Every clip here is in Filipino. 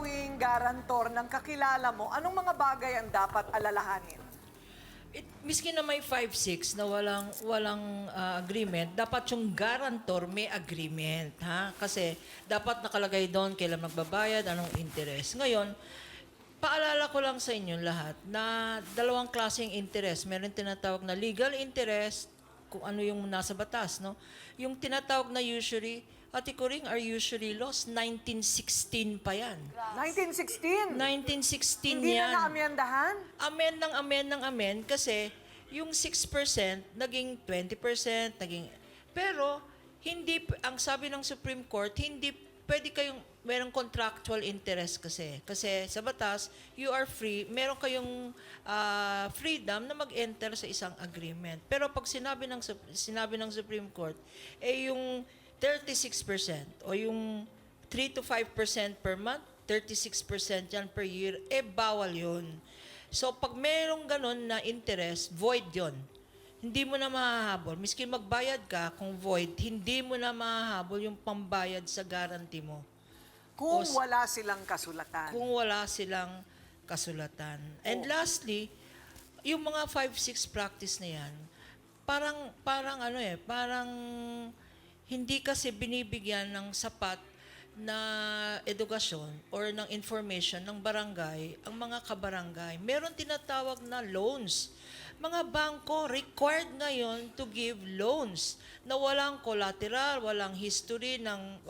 gagawing garantor ng kakilala mo, anong mga bagay ang dapat alalahanin? Miski na may 5-6 na walang agreement, dapat yung guarantor may agreement, ha? Kasi dapat nakalagay doon kailan magbabayad, anong interest. Ngayon, paalala ko lang sa inyo lahat na dalawang klaseng interest. Meron tinatawag na legal interest, kung ano yung nasa batas, no? Yung tinatawag na usury, Ate Coring, are usury laws, 1916 pa yan. 1916? 1916 Hindi yan. na naamyandahan? Amen kasi yung 6% naging 20%, pero hindi, ang sabi ng Supreme Court, hindi pwede kayong, merong contractual interest kasi. Kasi sa batas, you are free, meron kayong freedom na mag-enter sa isang agreement. Pero pag sinabi ng Supreme Court, yung 36% o yung 3 to 5% per month, 36% yan per year, bawal yun. So, pag merong ganun na interest, void yon. Hindi mo na mahahabol. Miski magbayad ka, kung void, hindi mo na mahahabol yung pambayad sa guarantee mo. Kung wala silang kasulatan. Kung wala silang kasulatan. And lastly, yung mga 5-6 practice na yan, parang hindi kasi binibigyan ng sapat na edukasyon or ng information ng barangay, ang mga kabarangay. Meron tinatawag na loans. Mga bangko required ngayon to give loans na walang collateral, walang history ng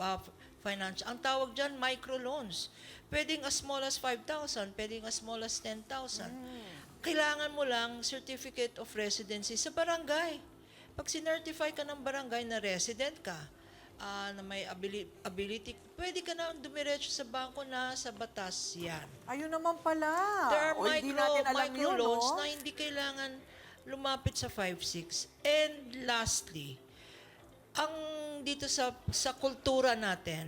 financial. Ang tawag dyan, microloans. Pwedeng as small as 5,000, pwedeng as small as 10,000. Kailangan mo lang certificate of residency sa barangay. Pag sinertify ka ng barangay na resident ka, na may ability, pwede ka na dumiretso sa bangko na sa batas yan. Ayun naman pala. There are Hindi natin alam yun, microloans no? na hindi kailangan lumapit sa 5-6. And lastly, ang dito sa kultura natin,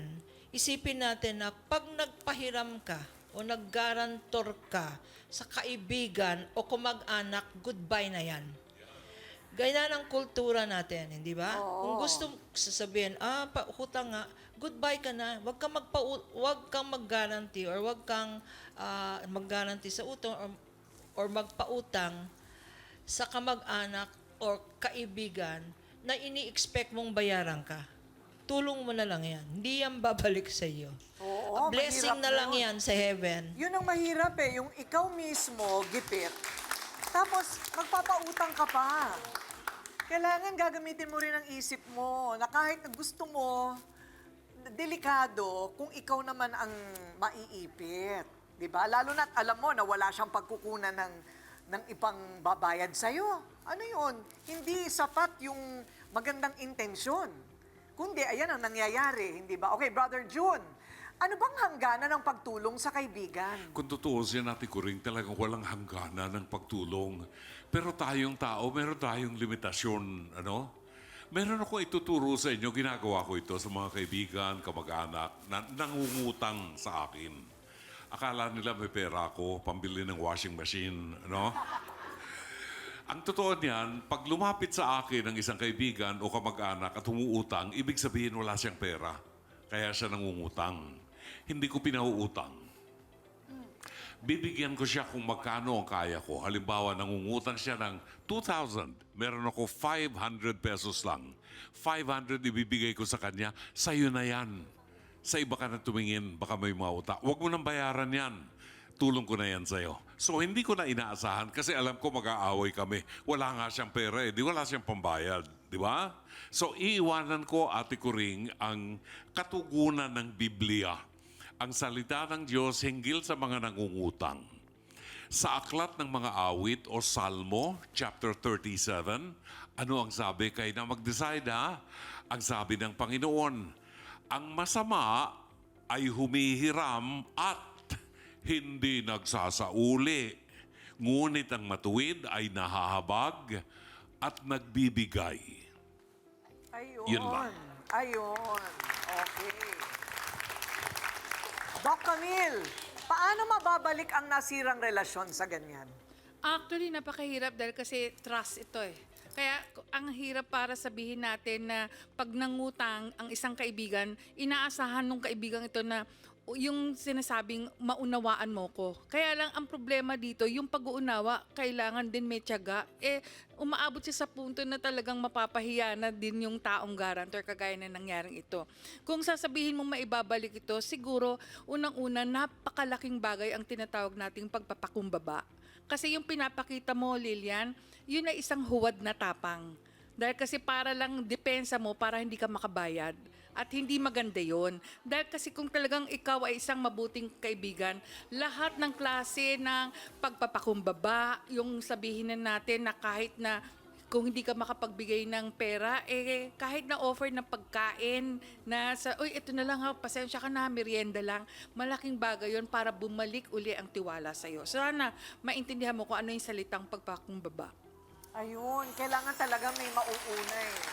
isipin natin na pag nagpahiram ka o naggarantor ka sa kaibigan o kumag-anak, goodbye na yan. Gaya ng kultura natin, hindi ba? Kung gusto sasabihin, hutang nga, goodbye ka na. Huwag kang mag-guarantee or huwag kang mag-guarantee sa utang or magpautang sa kamag-anak or kaibigan na ini-expect mong bayaran ka. Tulong mo na lang yan. Hindi yan babalik sa iyo. Oo, Blessing na lang yan sa heaven. Yun ang mahirap yung ikaw mismo, gipit, tapos magpapautang ka pa. Kailangan gagamitin mo rin ang isip mo na kahit na gusto mo, delikado kung ikaw naman ang maiipit. Diba? Lalo na't alam mo na wala siyang pagkukunan ng ibang babayad sa'yo. Ano yun? Hindi sapat yung magandang intensyon. Kundi, ayan ang nangyayari, hindi ba? Okay, Brother June, ano bang hangganan ng pagtulong sa kaibigan? Kung tutuusin natin ko rin, talagang walang hangganan ng pagtulong. Pero tayong tao, meron tayong limitasyon, ano? Meron ako ituturo sa inyo, ginagawa ko ito sa mga kaibigan, kamag-anak, na nangungutang sa akin. Akala nila may pera ako, pambili ng washing machine, ano? Ang totoo niyan, pag lumapit sa akin ng isang kaibigan o kamag-anak at umuutang, ibig sabihin wala siyang pera. Kaya siya nangungutang. Hindi ko pinauutang. Bibigyan ko siya kung magkano ang kaya ko. Halimbawa, nangungutang siya ng 2,000. Meron ako 500 pesos lang. 500 ibibigay ko sa kanya, sa'yo na yan. Sa iba ka na tumingin, baka may mauta. Huwag mo nang bayaran yan. Tulong ko na yan sa'yo. So, hindi ko na inaasahan kasi alam ko mag-aaway kami. Wala nga siyang pera di wala siyang pambayad. Di ba? So, iiwanan ko, Ate Coring, ang katugunan ng Biblia. Ang salita ng Diyos hinggil sa mga nangungutang. Sa aklat ng mga awit o Salmo, chapter 37, ano ang sabi? Kaya na mag-decide Ang sabi ng Panginoon, ang masama ay humihiram at hindi nagsasauli. Ngunit ang matuwid ay nahahabag at nagbibigay. Ayun. Yun lang. Ayun. Okay. Doc Camille, paano mababalik ang nasirang relasyon sa ganyan? Actually, napakahirap dahil kasi trust ito eh. Kaya ang hirap para sabihin natin na pag nangutang ang isang kaibigan, inaasahan ng kaibigan ito na yung sinasabing maunawaan mo ko. Kaya lang ang problema dito, yung pag-uunawa, kailangan din may tiyaga. Umaabot siya sa punto na talagang mapapahiya na din yung taong guarantor kagaya na nangyaring ito. Kung sasabihin mo maibabalik ito, siguro unang-una napakalaking bagay ang tinatawag nating pagpapakumbaba. Kasi yung pinapakita mo, Lilian, yun ay isang huwad na tapang. Dahil kasi para lang depensa mo para hindi ka makabayad. At hindi maganda yon. Dahil kasi kung talagang ikaw ay isang mabuting kaibigan, lahat ng klase ng pagpapakumbaba, yung sabihin na natin na kahit na kung hindi ka makapagbigay ng pera, kahit na offer ng pagkain na sa, uy, ito na lang ha, pasensya ka na, merienda lang, malaking bagay yon para bumalik uli ang tiwala sa'yo. Sana maintindihan mo kung ano yung salitang pagpapakumbaba. Ayun, kailangan talaga may mauuna eh.